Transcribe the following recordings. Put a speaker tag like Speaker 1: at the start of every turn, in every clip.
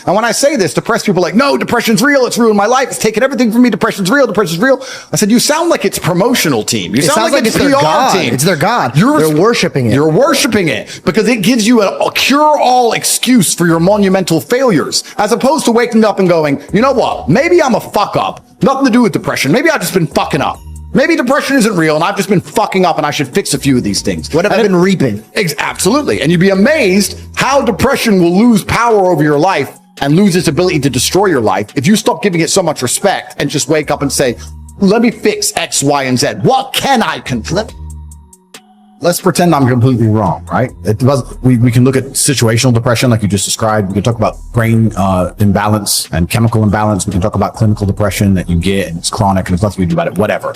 Speaker 1: And when I say this, depressed people are like, no, depression's real. It's ruined my life. It's taken everything from me. Depression's real. Depression's real. I said, you sound like it's promotional team. You sound like it's
Speaker 2: their
Speaker 1: PR
Speaker 2: God.
Speaker 1: team.
Speaker 2: It's their God. They're worshiping it.
Speaker 1: You're worshiping it because it gives you a cure-all excuse for your monumental failures, as opposed to waking up and going, you know what? Maybe I'm a fuck up. Nothing to do with depression. Maybe I've just been fucking up. Maybe depression isn't real and I've just been fucking up and I should fix a few of these things.
Speaker 2: What have I been reaping?
Speaker 1: Absolutely. And you'd be amazed how depression will lose power over your life and lose its ability to destroy your life if you stop giving it so much respect and just wake up and say, let me fix X, Y, and Z. What can I control? Let's pretend I'm completely wrong, right? We can look at situational depression like you just described. We can talk about brain imbalance and chemical imbalance. We can talk about clinical depression that you get and it's chronic and there's nothing you can do about it, whatever.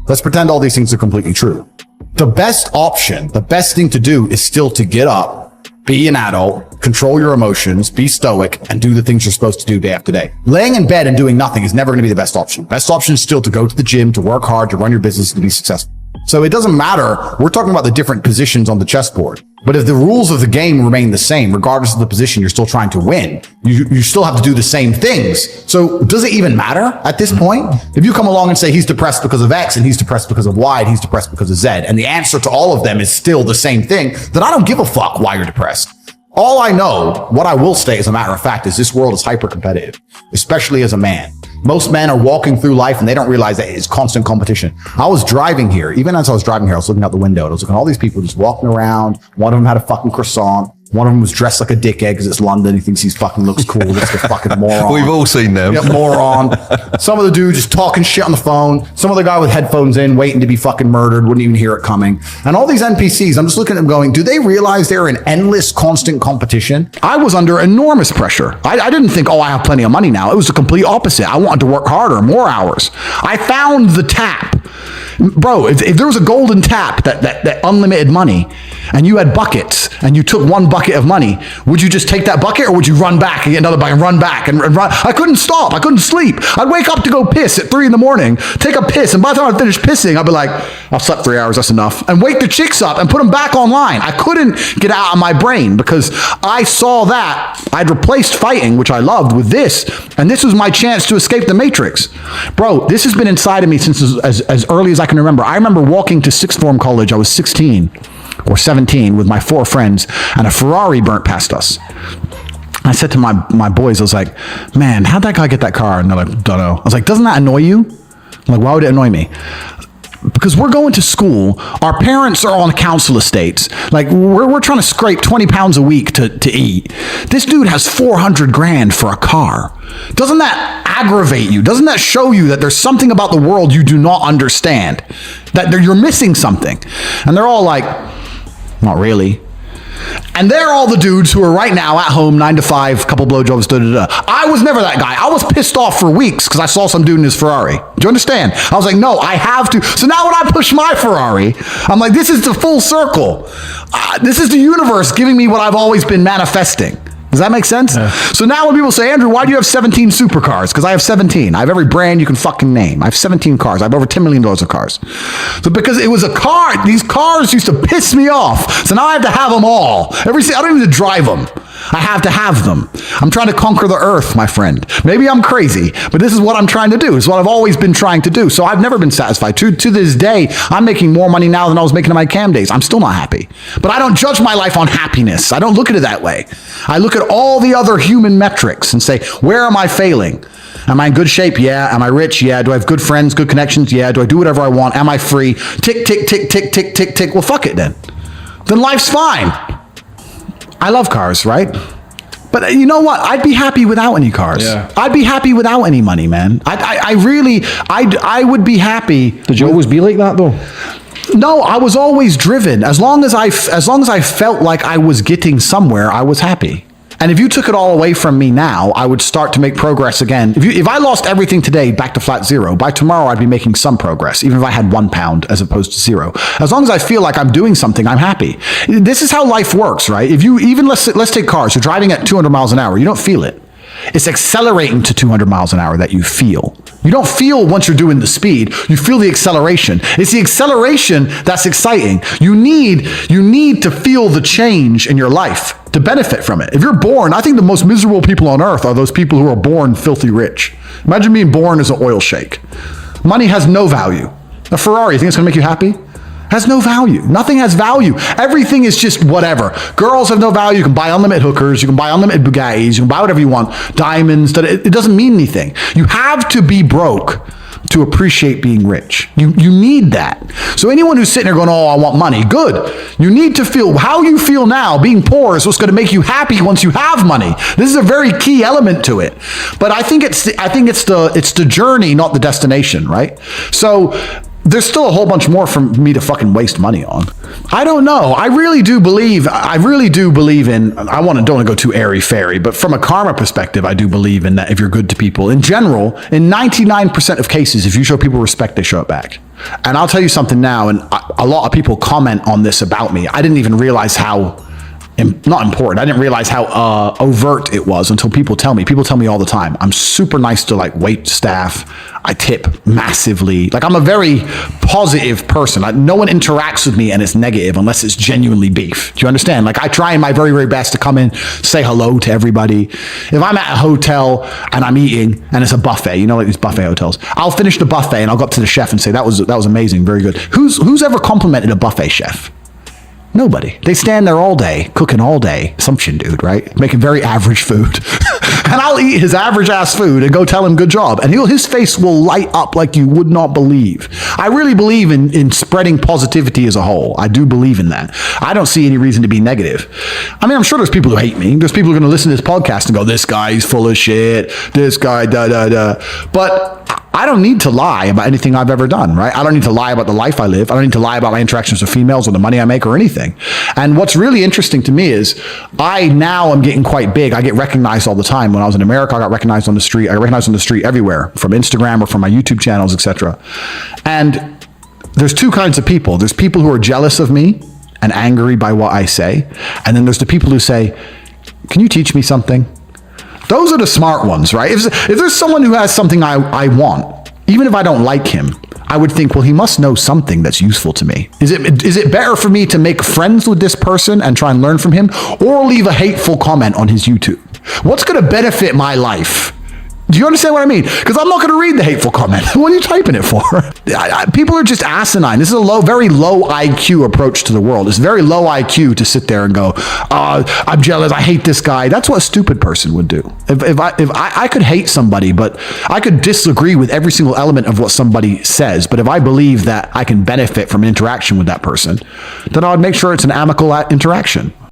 Speaker 1: Let's pretend all these things are completely true. The best option, the best thing to do is still to get up, be an adult, control your emotions, be stoic, and do the things you're supposed to do day after day. Laying in bed and doing nothing is never going to be the best option. Best option is still to go to the gym, to work hard, to run your business, to be successful. So it doesn't matter. We're talking about the different positions on the chessboard. But if the rules of the game remain the same, regardless of the position you're still trying to win, you still have to do the same things. So does it even matter at this point? If you come along and say he's depressed because of X and he's depressed because of Y and he's depressed because of Z, and the answer to all of them is still the same thing, then I don't give a fuck why you're depressed. All I know, what I will say as a matter of fact, is this world is hyper competitive, especially as a man. Most men are walking through life and they don't realize that it's constant competition. I was driving here. Even as I was driving here, I was looking out the window and I was looking at all these people just walking around. One of them had a fucking croissant. One of them was dressed like a dickhead because it's London. He thinks he's fucking looks cool. That's a fucking moron.
Speaker 3: We've all seen them.
Speaker 1: Yep, moron. Some of the dude just talking shit on the phone. Some other guy with headphones in, waiting to be fucking murdered, wouldn't even hear it coming. And all these NPCs, I'm just looking at them going, do they realize they're in endless, constant competition? I was under enormous pressure. I didn't think, oh, I have plenty of money now. It was the complete opposite. I wanted to work harder, more hours. I found the tap. Bro, if there was a golden tap that unlimited money and you had buckets and you took one bucket of money, would you just take that bucket or would you run back and get another bucket and run back and run? I couldn't stop. I couldn't sleep. I'd wake up to go piss at 3 a.m, take a piss, and by the time I finished pissing, I'd be like, I've slept 3 hours, that's enough. And wake the chicks up and put them back online. I couldn't get out of my brain because I saw that I'd replaced fighting, which I loved, with this, and this was my chance to escape the matrix. Bro, this has been inside of me since as early as I can remember. I remember walking to sixth form college. I was 16 or 17 with my 4 friends, and a Ferrari burnt past us. I said to my boys, I was like, man, how'd that guy get that car? And they're like, don't know. I was like, doesn't that annoy you? I'm like, why would it annoy me? Because we're going to school, our parents are on council estates. Like, we're trying to scrape 20 pounds a week to eat. This dude has 400 grand for a car. Doesn't that aggravate you? Doesn't that show you that there's something about the world you do not understand? That you're missing something? And they're all like, not really. And they're all the dudes who are right now at home, 9 to 5, couple blowjobs, I was never that guy. I was pissed off for weeks because I saw some dude in his Ferrari. Do you understand? I was like, no, I have to. So now when I push my Ferrari, I'm like, this is the full circle. This is the universe giving me what I've always been manifesting. Does that make sense? Yeah. So now when people say, Andrew, why do you have 17 supercars? Because I have 17. I have every brand you can fucking name. I have 17 cars. I have over $10 million of cars. So because it was a car, these cars used to piss me off. So now I have to have them all. I don't even drive them. I have to have them. I'm trying to conquer the earth, my friend. Maybe I'm crazy, but this is what I'm trying to do. It's what I've always been trying to do. So I've never been satisfied. To this day, I'm making more money now than I was making in my cam days. I'm still not happy. But I don't judge my life on happiness. I don't look at it that way. I look at all the other human metrics and say, where am I failing? Am I in good shape? Yeah. Am I rich? Yeah. Do I have good friends, good connections? Yeah. Do I do whatever I want? Am I free? Tick, tick, tick, tick, tick, tick, tick. Well, fuck it then. Then life's fine. I love cars, right? But you know what? I'd be happy without any cars. Yeah. I'd be happy without any money, man. I would be happy.
Speaker 4: Did you always be like that though?
Speaker 1: No, I was always driven. As long as I felt like I was getting somewhere, I was happy. And if you took it all away from me now, I would start to make progress again. If I lost everything today back to flat zero, by tomorrow I'd be making some progress, even if I had 1 pound as opposed to 0. As long as I feel like I'm doing something, I'm happy. This is how life works, right? If you even let's take cars. You're driving at 200 miles an hour. You don't feel it. It's accelerating to 200 miles an hour that you feel. You don't feel once you're doing the speed. You feel the acceleration. It's the acceleration that's exciting. You need to feel the change in your life
Speaker 3: to benefit from it. If you're born, I think the most miserable people on earth are those people who are born filthy rich. Imagine being born as an oil sheik. Money has no value. A Ferrari, you think it's going to make you happy? Has no value. Nothing has value. Everything is just whatever. Girls have no value. You can buy unlimited hookers. You can buy unlimited Bugattis. You can buy whatever you want. Diamonds. It doesn't mean anything. You have to be broke to appreciate being rich. You need that. So anyone who's sitting there going, oh, I want money, good. You need to feel how you feel now. Being poor is what's going to make you happy once you have money. This is a very key element to it. But I think it's the journey, not the destination, right? So there's still a whole bunch more for me to fucking waste money on. I don't know. I really do believe in, don't want to go too airy-fairy, but from a karma perspective, I do believe in that if you're good to people, in general, in 99% of cases, if you show people respect, they show it back. And I'll tell you something now, and a lot of people comment on this about me. I didn't even realize how not important. I didn't realize how overt it was until people tell me. People tell me all the time. I'm super nice to like wait staff. I tip massively. Like I'm a very positive person. No one interacts with me and it's negative unless it's genuinely beef. Do you understand? Like I try my very, very best to come in, say hello to everybody. If I'm at a hotel and I'm eating and it's a buffet, you know, like these buffet hotels, I'll finish the buffet and I'll go up to the chef and say, that was amazing. Very good. Who's ever complimented a buffet chef? Nobody. They stand there all day, cooking all day. Assumption dude, right? Making very average food. And I'll eat his average ass food and go tell him good job. And his face will light up like you would not believe. I really believe in spreading positivity as a whole. I do believe in that. I don't see any reason to be negative. I mean, I'm sure there's people who hate me. There's people who are going to listen to this podcast and go, this guy's full of shit. This guy, But I don't need to lie about anything I've ever done, right? I don't need to lie about the life I live. I don't need to lie about my interactions with females or the money I make or anything. And what's really interesting to me is I now am getting quite big. I get recognized all the time. When I was in America, I got recognized on the street. I got recognized on the street everywhere, from Instagram or from my YouTube channels, etc. And there's two kinds of people. There's people who are jealous of me and angry by what I say. And then there's the people who say, can you teach me something? Those are the smart ones, right? If there's someone who has something I want, even if I don't like him, I would think, well, he must know something that's useful to me. Is it better for me to make friends with this person and try and learn from him, or leave a hateful comment on his YouTube? What's going to benefit my life? Do you understand what I mean? Because I'm not going to read the hateful comment. What are you typing it for? People are just asinine. This is a very low IQ approach to the world. It's very low IQ to sit there and go, I'm jealous. I hate this guy. That's what a stupid person would do. If I could hate somebody, but I could disagree with every single element of what somebody says. But if I believe that I can benefit from an interaction with that person, then I would make sure it's an amicable interaction.